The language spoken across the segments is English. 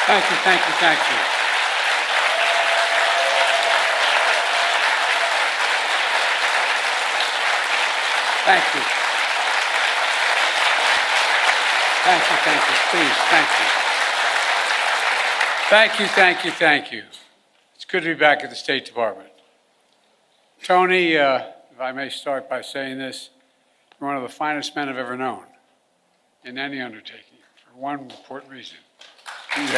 Thank you, thank you, thank you. Thank you. Thank you, thank you, please, thank you. Thank you, thank you, thank you. It's good to be back at the State Department. Tony, if I may start by saying this, you're one of the finest men I've ever known in any undertaking, for one important reason. You You're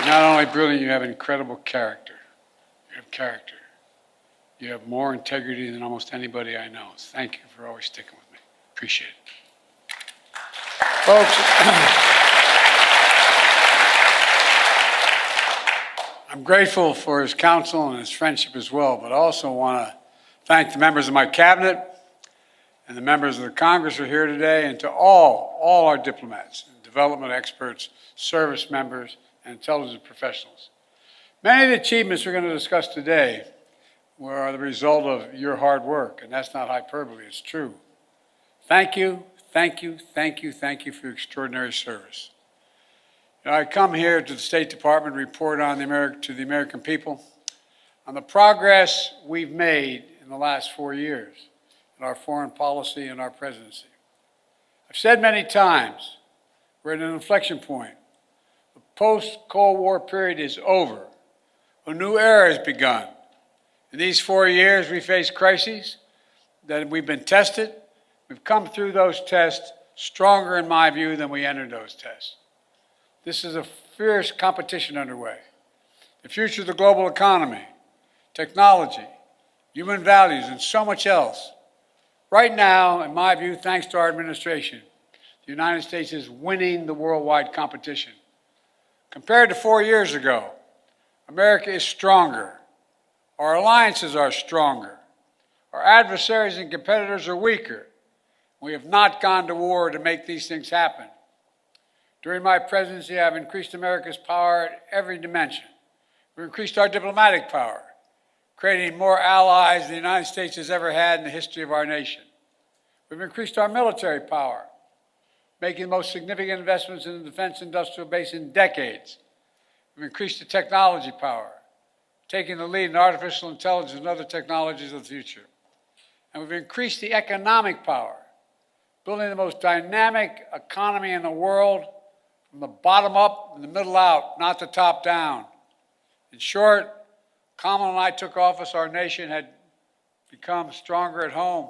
not only brilliant, you have incredible character. You have character. You have more integrity than almost anybody I know. Thank you for always sticking with me. Appreciate it. Folks, I'm grateful for his counsel and his friendship as well, but I also want to thank the members of my cabinet and the members of the Congress who are here today, and to all our diplomats, development experts, service members, and intelligence professionals. Many of the achievements we're going to discuss today are the result of your hard work, and that's not hyperbole, it's true. Thank you, thank you, thank you, thank you for your extraordinary service. I come here to the State Department to report on to the American people on the progress we've made in the last 4 years in our foreign policy and our presidency. I've said many times, we're at an inflection point. The post-Cold War period is over. A new era has begun. In these 4 years, we faced crises that we've been tested. We've come through those tests stronger, in my view, than we entered those tests. This is a fierce competition underway. The future of the global economy, technology, human values, and so much else. Right now, in my view, thanks to our administration, the United States is winning the worldwide competition. Compared to 4 years ago, America is stronger. Our alliances are stronger. Our adversaries and competitors are weaker. We have not gone to war to make these things happen. During my presidency, I've increased America's power at every dimension. We've increased our diplomatic power, creating more allies than the United States has ever had in the history of our nation. We've increased our military power, making the most significant investments in the defense industrial base in decades. We've increased the technology power, taking the lead in artificial intelligence and other technologies of the future. And we've increased the economic power, building the most dynamic economy in the world from the bottom up and the middle out, not the top down. In short, Kamala and I took office, our nation had become stronger at home,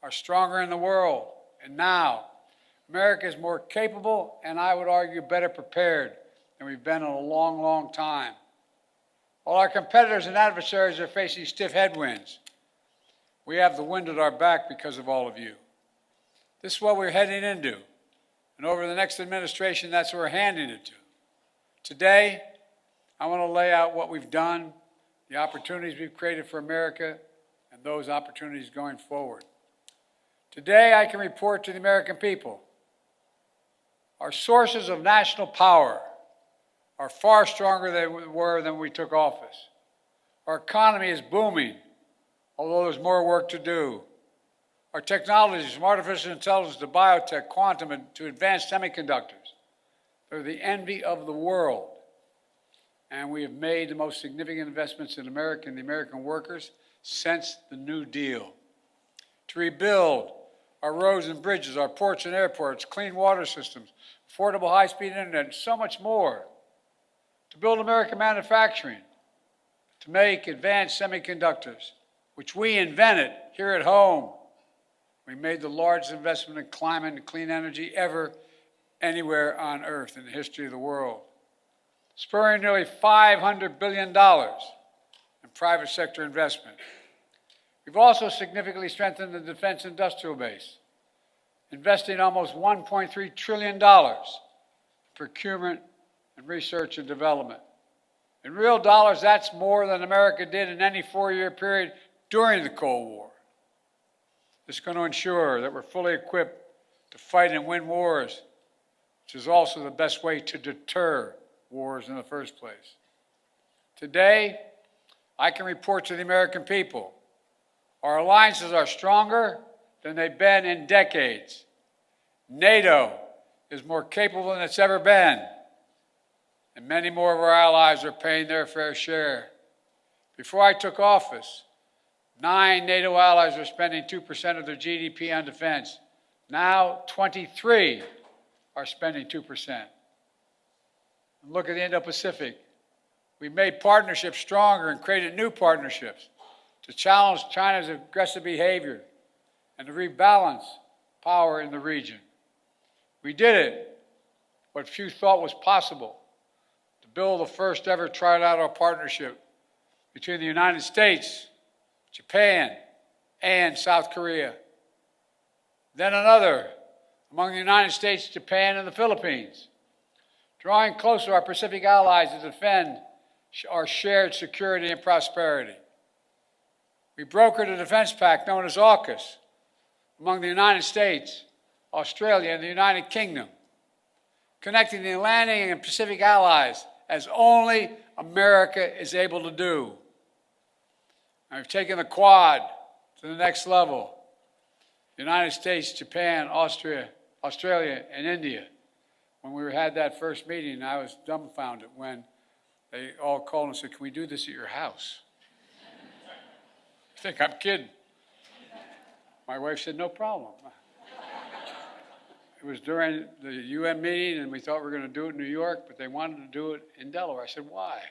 are stronger in the world. And now, America is more capable and, I would argue, better prepared than we've been in a long, long time. While our competitors and adversaries are facing stiff headwinds, we have the wind at our back because of all of you. This is what we're heading into. And over the next administration, that's what we're handing it to. Today, I want to lay out what we've done, the opportunities we've created for America, and those opportunities going forward. Today, I can report to the American people, our sources of national power are far stronger than they were when we took office. Our economy is booming, although there's more work to do. Our technologies, from artificial intelligence to biotech, quantum, and to advanced semiconductors, they're the envy of the world. And we have made the most significant investments in America and the American workers since the New Deal. To rebuild our roads and bridges, our ports and airports, clean water systems, affordable high-speed internet, and so much more. To build American manufacturing, to make advanced semiconductors, which we invented here at home. We made the largest investment in climate and clean energy ever anywhere on earth in the history of the world, spurring nearly $500 billion in private sector investment. We've also significantly strengthened the defense industrial base, investing almost $1.3 trillion in procurement and research and development. In real dollars, that's more than America did in any 4-year period during the Cold War. This is going to ensure that we're fully equipped to fight and win wars, which is also the best way to deter wars in the first place. Today, I can report to the American people Our alliances are stronger than they've been in decades. NATO is more capable than it's ever been, and many more of our allies are paying their fair share. Before I took office, 9 NATO allies were spending 2% of their GDP on defense. Now 23 are spending 2%. And look at the Indo-Pacific. We've made partnerships stronger and created new partnerships to challenge China's aggressive behavior and to rebalance power in the region. We did it, what few thought was possible, to build the first ever trilateral partnership between the United States, Japan, and South Korea. Then another among the United States, Japan, and the Philippines, drawing closer our Pacific allies to defend our shared security and prosperity. We brokered a defense pact known as AUKUS among the United States, Australia, and the United Kingdom, connecting the Atlantic and Pacific allies as only America is able to do. And we've taken the Quad to the next level. The United States, Japan, Australia, and India. When we had that first meeting, I was dumbfounded when they all called and said, "Can we do this at your house?" I think I'm kidding. My wife said, "No problem." It was during the UN meeting, and we thought we were going to do it in New York, but they wanted to do it in Delaware. I said, "Why?"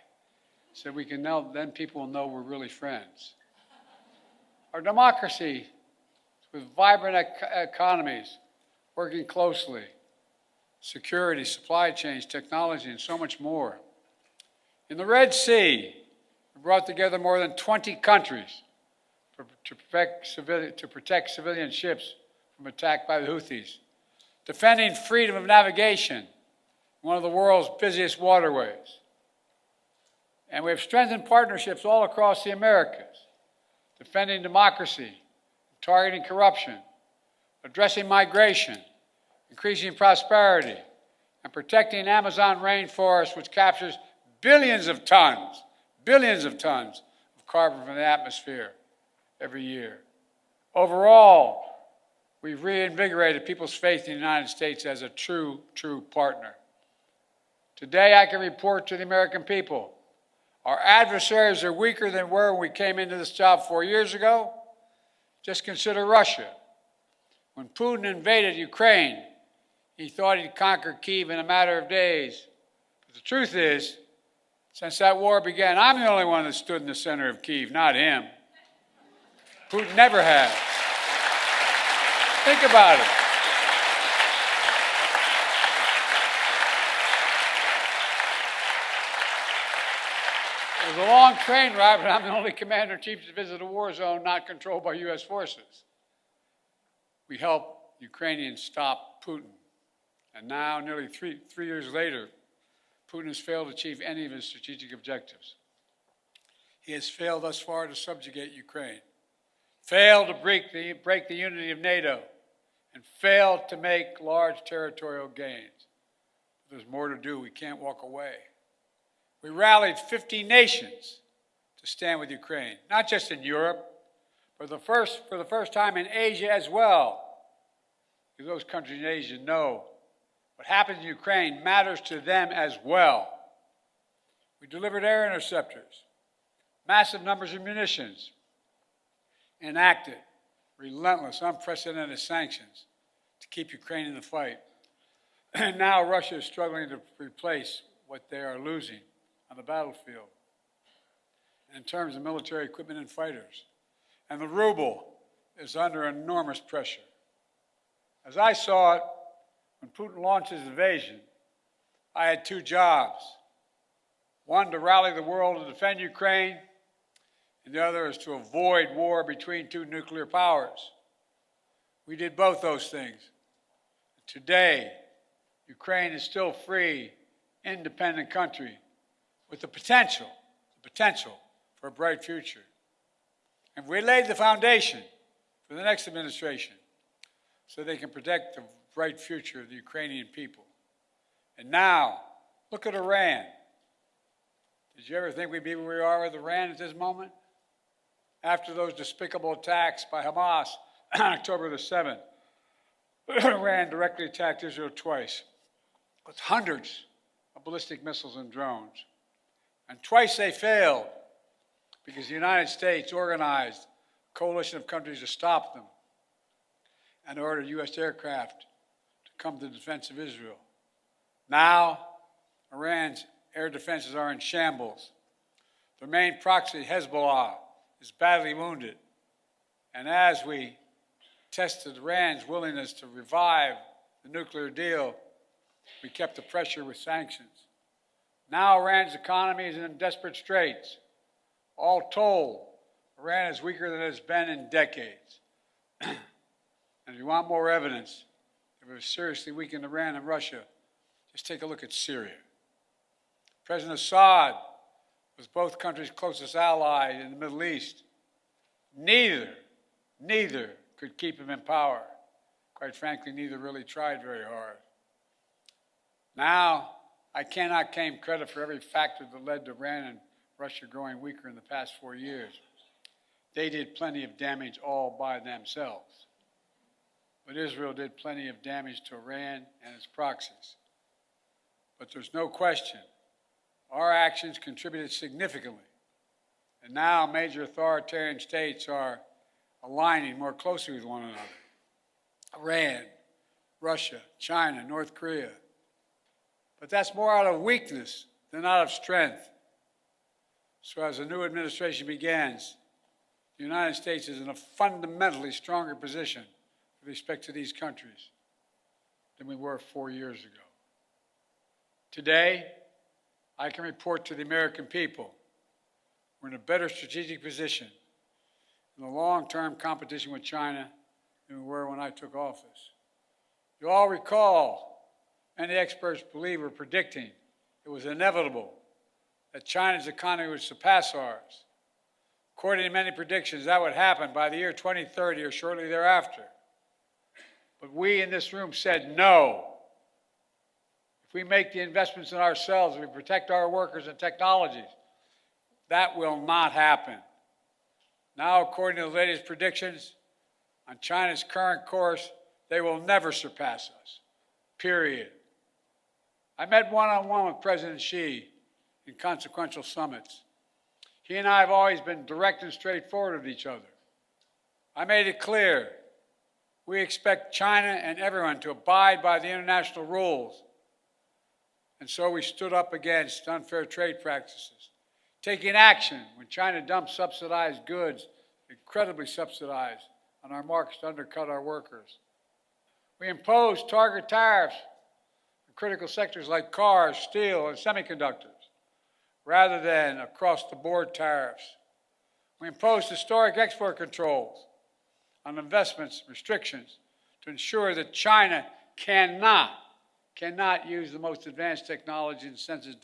He said, "We can know, then people will know we're really friends." Our democracy, with vibrant economies, working closely, security, supply chains, technology, and so much more. In the Red Sea, we brought together more than 20 countries to protect civilian ships from attack by the Houthis, defending freedom of navigation in one of the world's busiest waterways. And we have strengthened partnerships all across the Americas, defending democracy, targeting corruption, addressing migration, increasing prosperity, and protecting Amazon rainforest, which captures billions of tons of carbon from the atmosphere every year. Overall, we've reinvigorated people's faith in the United States as a true partner. Today, I can report to the American people, our adversaries are weaker than were when we came into this job 4 years ago. Just consider Russia. When Putin invaded Ukraine, he thought he'd conquer Kyiv in a matter of days. But the truth is, since that war began, I'm the only one that stood in the center of Kyiv, not him. Putin never has. Think about it. It was a long train ride, but I'm the only commander-in-chief to visit a war zone not controlled by U.S. forces. We helped Ukrainians stop Putin. And now, nearly three years later, Putin has failed to achieve any of his strategic objectives. He has failed thus far to subjugate Ukraine, failed to break the unity of NATO, and failed to make large territorial gains. There's more to do. We can't walk away. We rallied 50 nations to stand with Ukraine, not just in Europe, but for the first time in Asia as well. Because those countries in Asia know what happens in Ukraine matters to them as well. We delivered air interceptors, massive numbers of munitions, enacted relentless, unprecedented sanctions to keep Ukraine in the fight. And now Russia is struggling to replace what they are losing on the battlefield in terms of military equipment and fighters. And the ruble is under enormous pressure. As I saw it, when Putin launched his invasion, I had 2 jobs. One, to rally the world to defend Ukraine, and the other is to avoid war between 2 nuclear powers. We did both those things. Today, Ukraine is still free, independent country with the potential for a bright future. And we laid the foundation for the next administration so they can protect the bright future of the Ukrainian people. And now, look at Iran. Did you ever think we'd be where we are with Iran at this moment? After those despicable attacks by Hamas on October the 7th, Iran directly attacked Israel twice with hundreds of ballistic missiles and drones. And twice they failed because the United States organized a coalition of countries to stop them and ordered U.S. aircraft to come to the defense of Israel. Now, Iran's air defenses are in shambles. Their main proxy, Hezbollah, is badly wounded. And as we tested Iran's willingness to revive the nuclear deal, we kept the pressure with sanctions. Now Iran's economy is in desperate straits. All told, Iran is weaker than it has been in decades. And if you want more evidence that we've seriously weakened Iran and Russia, just take a look at Syria. President Assad was both countries' closest ally in the Middle East. Neither could keep him in power. Quite frankly, neither really tried very hard. Now, I cannot claim credit for every factor that led to Iran and Russia growing weaker in the past 4 years. They did plenty of damage all by themselves. But Israel did plenty of damage to Iran and its proxies. But there's no question, our actions contributed significantly. And now major authoritarian states are aligning more closely with one another. Iran, Russia, China, North Korea. But that's more out of weakness than out of strength. So as the new administration begins, the United States is in a fundamentally stronger position with respect to these countries than we were 4 years ago. Today, I can report to the American people we're in a better strategic position in the long-term competition with China than we were when I took office. You all recall, many experts believe were predicting it was inevitable that China's economy would surpass ours. According to many predictions, that would happen by the year 2030 or shortly thereafter. But we in this room said no. If we make the investments in ourselves, if we protect our workers and technologies, that will not happen. Now, according to the latest predictions, on China's current course, they will never surpass us, period. I met one-on-one with President Xi in consequential summits. He and I have always been direct and straightforward with each other. I made it clear we expect China and everyone to abide by the international rules. And so we stood up against unfair trade practices, taking action when China dumped subsidized goods, incredibly subsidized, on our markets to undercut our workers. We imposed target tariffs in critical sectors like cars, steel, and semiconductors, rather than across-the-board tariffs. We imposed historic export controls on investments, restrictions, to ensure that China cannot use the most advanced technology and sensitive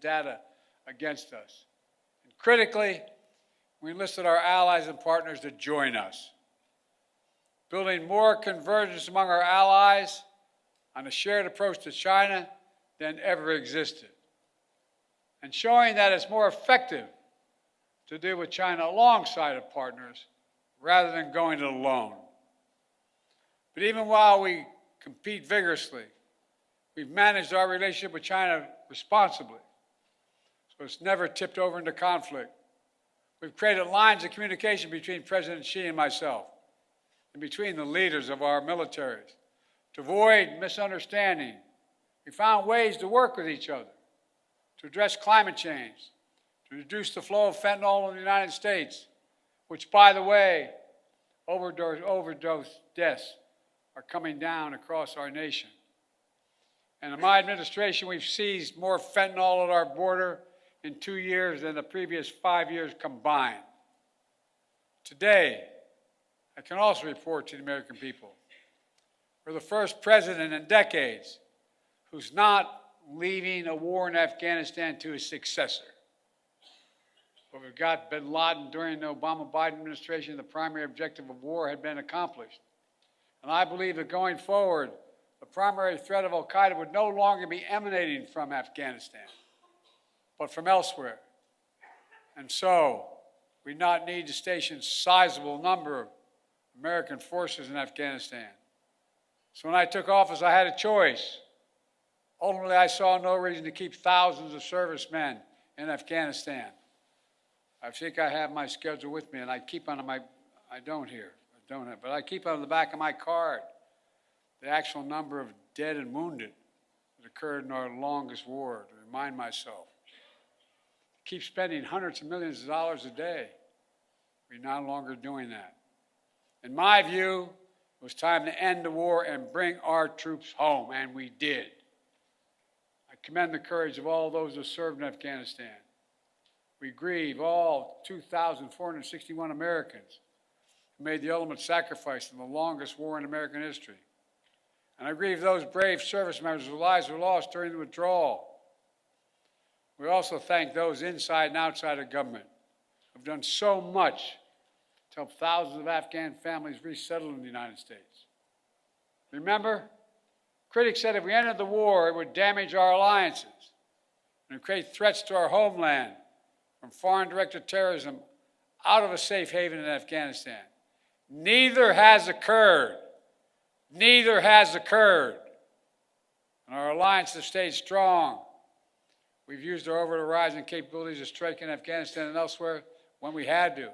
data against us. And critically, we enlisted our allies and partners to join us, building more convergence among our allies on a shared approach to China than ever existed, and showing that it's more effective to deal with China alongside of partners rather than going it alone. But even while we compete vigorously, we've managed our relationship with China responsibly, so it's never tipped over into conflict. We've created lines of communication between President Xi and myself, and between the leaders of our militaries, to avoid misunderstanding. We found ways to work with each other, to address climate change, to reduce the flow of fentanyl in the United States, which, by the way, overdose deaths are coming down across our nation. And in my administration, we've seized more fentanyl at our border in 2 years than the previous 5 years combined. Today, I can also report to the American people, we're the first president in decades who's not leaving a war in Afghanistan to his successor. But we've got bin Laden during the Obama-Biden administration, the primary objective of war had been accomplished. And I believe that going forward, the primary threat of al-Qaeda would no longer be emanating from Afghanistan, but from elsewhere. And so, we not need to station a sizable number of American forces in Afghanistan. So when I took office, I had a choice. Ultimately, I saw no reason to keep thousands of servicemen in Afghanistan. I think I have my schedule with me, and I keep on my, I don't here, I don't have, but I keep on the back of my card the actual number of dead and wounded that occurred in our longest war to remind myself. Keep spending hundreds of millions of dollars a day. We're no longer doing that. In my view, it was time to end the war and bring our troops home, and we did. I commend the courage of all those who served in Afghanistan. We grieve all 2,461 Americans who made the ultimate sacrifice in the longest war in American history. And I grieve those brave service members whose lives were lost during the withdrawal. We also thank those inside and outside of government who have done so much to help thousands of Afghan families resettle in the United States. Remember, critics said if we ended the war, it would damage our alliances and create threats to our homeland from foreign directed terrorism out of a safe haven in Afghanistan. Neither has occurred. Neither has occurred. And our alliance has stayed strong. We've used our over-the-horizon capabilities to strike in Afghanistan and elsewhere when we had to.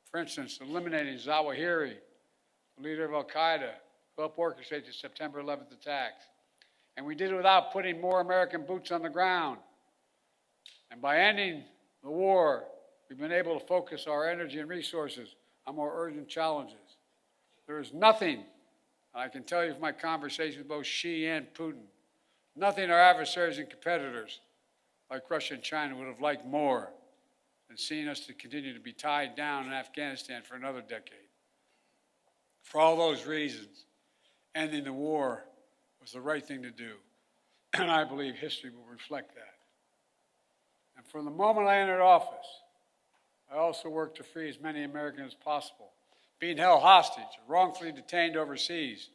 For instance, eliminating Zawahiri, the leader of al-Qaeda, who helped orchestrate the September 11th attacks. And we did it without putting more American boots on the ground. And by ending the war, we've been able to focus our energy and resources on more urgent challenges. There is nothing, and I can tell you from my conversations with both Xi and Putin, nothing our adversaries and competitors like Russia and China would have liked more than seeing us to continue to be tied down in Afghanistan for another decade. For all those reasons, ending the war was the right thing to do, and I believe history will reflect that. And from the moment I entered office, I also worked to free as many Americans as possible being held hostage or wrongfully detained overseas.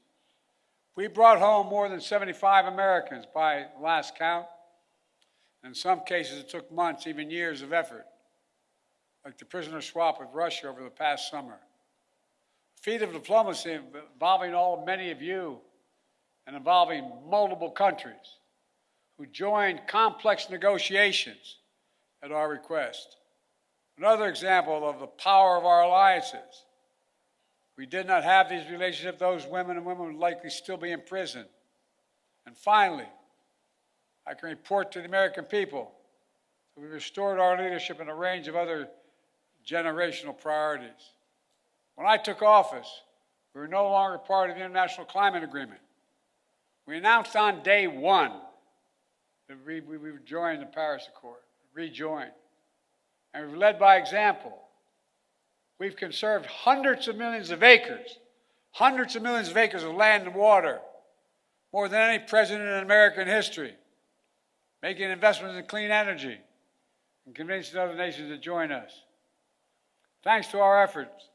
We brought home more than 75 Americans by last count. In some cases, it took months, even years of effort, like the prisoner swap with Russia over the past summer. A feat of diplomacy involving many of you and involving multiple countries who joined complex negotiations at our request. Another example of the power of our alliances. We did not have these relationships, those women and women would likely still be in prison. And finally, I can report to the American people that we restored our leadership in a range of other generational priorities. When I took office, we were no longer part of the International Climate Agreement. We announced on day one that we would join the Paris Accord, rejoin. And we've led by example. We've conserved hundreds of millions of acres of land and water, more than any president in American history, making investments in clean energy and convincing other nations to join us. Thanks to our efforts,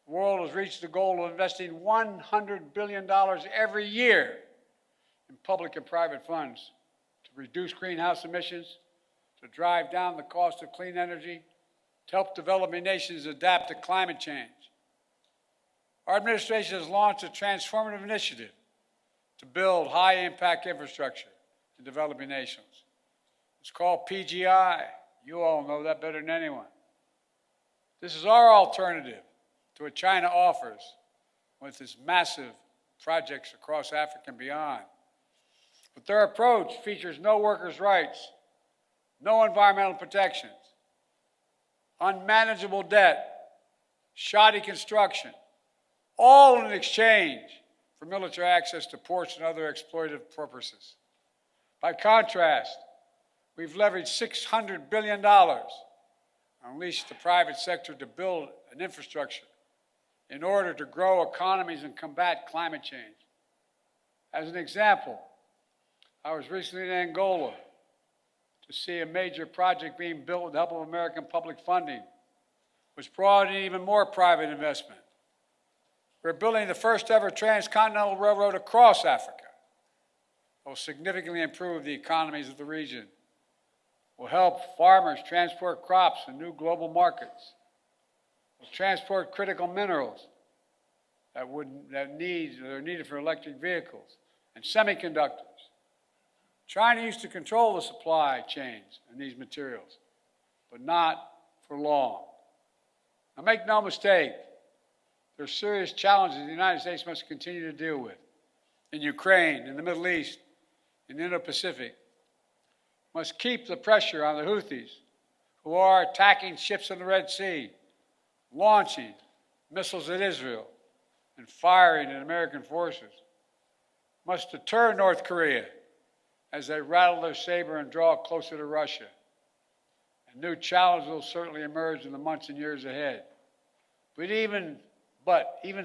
the world has reached the goal of investing $100 billion every year in public and private funds to reduce greenhouse emissions, to drive down the cost of clean energy, to help developing nations adapt to climate change. Our administration has launched a transformative initiative to build high-impact infrastructure in developing nations. It's called PGI. You all know that better than anyone. This is our alternative to what China offers with its massive projects across Africa and beyond. But their approach features no workers' rights, no environmental protections, unmanageable debt, shoddy construction, all in exchange for military access to ports and other exploitative purposes. By contrast, we've leveraged $600 billion and unleashed the private sector to build an infrastructure in order to grow economies and combat climate change. As an example, I was recently in Angola to see a major project being built with the help of American public funding, which brought in even more private investment. We're building the first ever transcontinental railroad across Africa. It will significantly improve the economies of the region, will help farmers transport crops in new global markets, will transport critical minerals that are needed for electric vehicles and semiconductors. China used to control the supply chains and these materials, but not for long. Now, make no mistake, there are serious challenges the United States must continue to deal with in Ukraine, in the Middle East, in the Indo-Pacific. Must keep the pressure on the Houthis, who are attacking ships in the Red Sea, launching missiles at Israel, and firing at American forces. Must deter North Korea as they rattle their saber and draw closer to Russia. And new challenges will certainly emerge in the months and years ahead. But even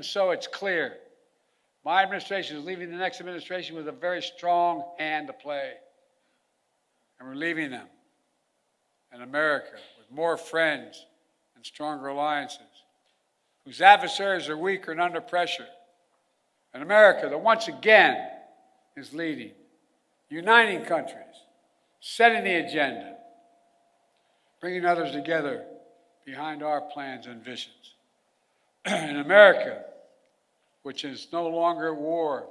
so, it's clear my administration is leaving the next administration with a very strong hand to play. And we're leaving them in America with more friends and stronger alliances, whose adversaries are weaker and under pressure. An America that once again is leading, uniting countries, setting the agenda, bringing others together behind our plans and visions. An America which is no longer at war,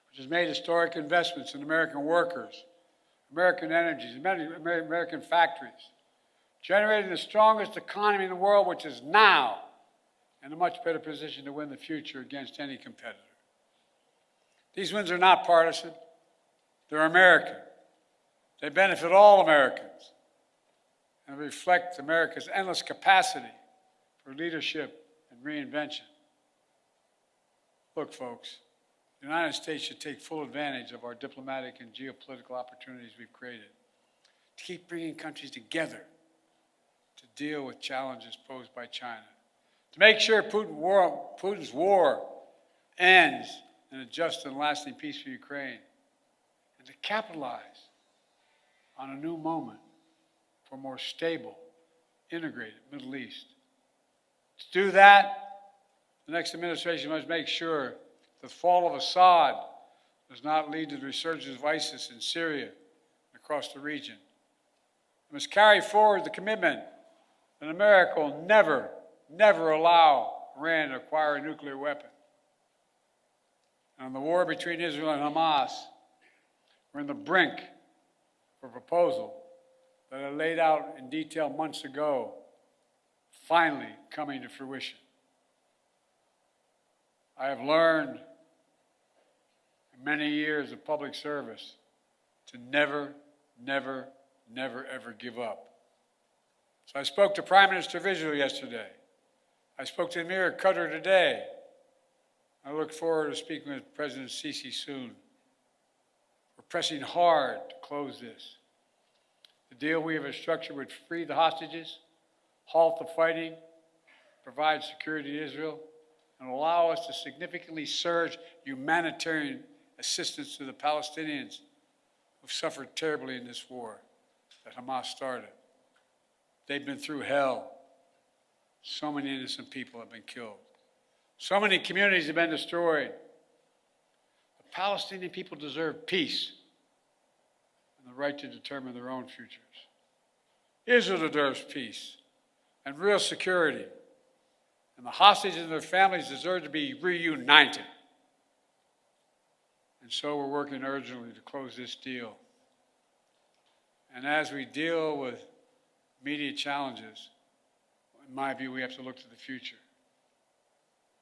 which has made historic investments in American workers, American energies, American factories, generating the strongest economy in the world, which is now in a much better position to win the future against any competitor. These wins are not partisan. They're American. They benefit all Americans and reflect America's endless capacity for leadership and reinvention. Look, folks, the United States should take full advantage of our diplomatic and geopolitical opportunities we've created to keep bringing countries together to deal with challenges posed by China, to make sure Putin's war ends in a just and lasting peace for Ukraine, and to capitalize on a new moment for a more stable, integrated Middle East. To do that, the next administration must make sure the fall of Assad does not lead to the resurgence of ISIS in Syria and across the region. It must carry forward the commitment that America will never, never allow Iran to acquire a nuclear weapon. And on the war between Israel and Hamas, we're on the brink of a proposal that I laid out in detail months ago, finally coming to fruition. I have learned in many years of public service to never, never, never, ever give up. So I spoke to Prime Minister of Israel yesterday. I spoke to Emir of Qatar today. I look forward to speaking with President Sisi soon. We're pressing hard to close this. The deal we have structured would free the hostages, halt the fighting, provide security to Israel, and allow us to significantly surge humanitarian assistance to the Palestinians who've suffered terribly in this war that Hamas started. They've been through hell. So many innocent people have been killed. So many communities have been destroyed. The Palestinian people deserve peace and the right to determine their own futures. Israel deserves peace and real security. And the hostages and their families deserve to be reunited. And so we're working urgently to close this deal. And as we deal with immediate challenges, in my view, we have to look to the future.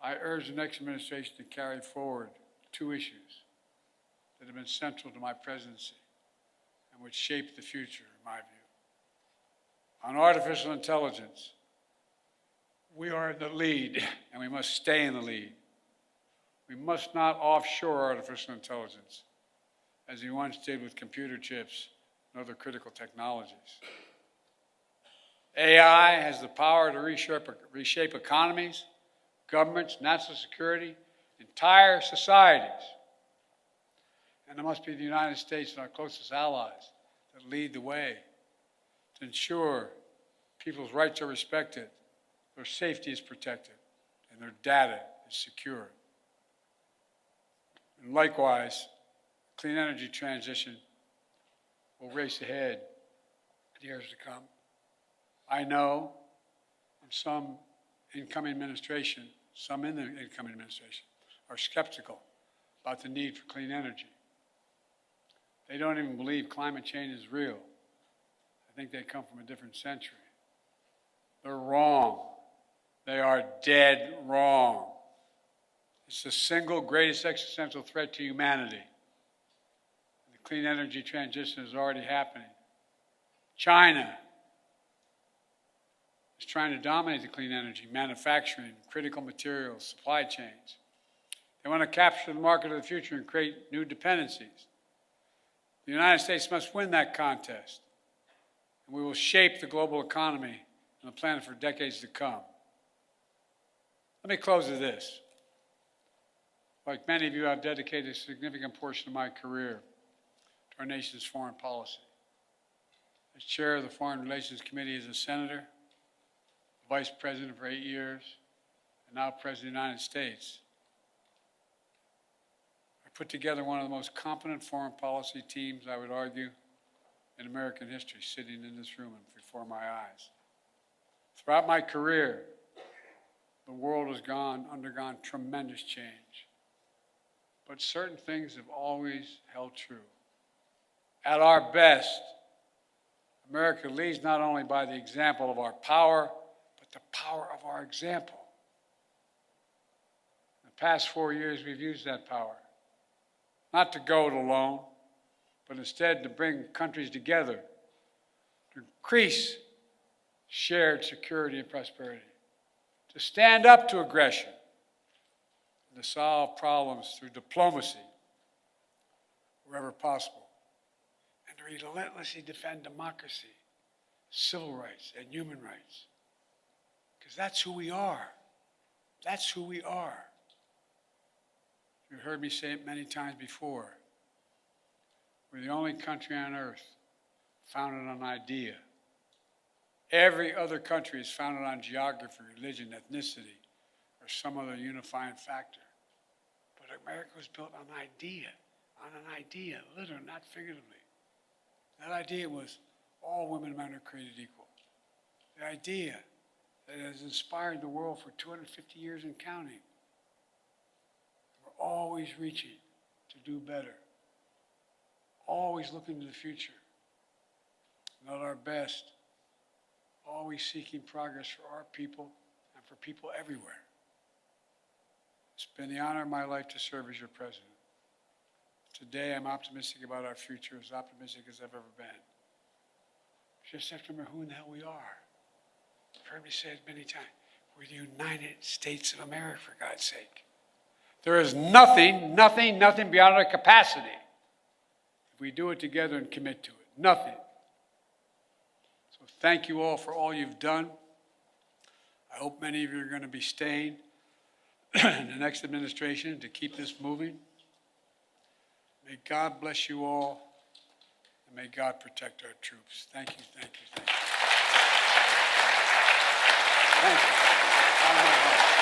I urge the next administration to carry forward two issues that have been central to my presidency and which shape the future, in my view. On artificial intelligence, we are in the lead, and we must stay in the lead. We must not offshore artificial intelligence, as we once did with computer chips and other critical technologies. AI has the power to reshape economies, governments, national security, entire societies. And it must be the United States and our closest allies that lead the way to ensure people's rights are respected, their safety is protected, and their data is secure. And likewise, clean energy transition will race ahead in years to come. I know, and some incoming administration, some in the incoming administration, are skeptical about the need for clean energy. They don't even believe climate change is real. I think they come from a different century. They're wrong. They are dead wrong. It's the single greatest existential threat to humanity. The clean energy transition is already happening. China is trying to dominate the clean energy, manufacturing, critical materials, supply chains. They want to capture the market of the future and create new dependencies. The United States must win that contest, and we will shape the global economy and the planet for decades to come. Let me close with this. Like many of you, I've dedicated a significant portion of my career to our nation's foreign policy. As chair of the Foreign Relations Committee as a senator, vice president for 8 years, and now president of the United States, I put together one of the most competent foreign policy teams, I would argue, in American history, sitting in this room and before my eyes. Throughout my career, the world has undergone tremendous change. But certain things have always held true. At our best, America leads not only by the example of our power, but the power of our example. In the past 4 years, we've used that power, not to go it alone, but instead to bring countries together, to increase shared security and prosperity, to stand up to aggression, and to solve problems through diplomacy wherever possible, and to relentlessly defend democracy, civil rights, and human rights. Because that's who we are. That's who we are. You've heard me say it many times before. We're the only country on earth founded on idea. Every other country is founded on geography, religion, ethnicity, or some other unifying factor. But America was built on an idea, literally, not figuratively. That idea was all women and men are created equal. The idea that has inspired the world for 250 years and counting. We're always reaching to do better, always looking to the future, and at our best, always seeking progress for our people and for people everywhere. It's been the honor of my life to serve as your president. Today, I'm optimistic about our future, as optimistic as I've ever been. Just have to remember who in the hell we are. You've heard me say it many times. We're the United States of America, for God's sake. There is nothing beyond our capacity if we do it together and commit to it. Nothing. So thank you all for all you've done. I hope many of you are going to be staying in the next administration to keep this moving. May God bless you all, and may God protect our troops. Thank you, thank you, thank you. Thank you.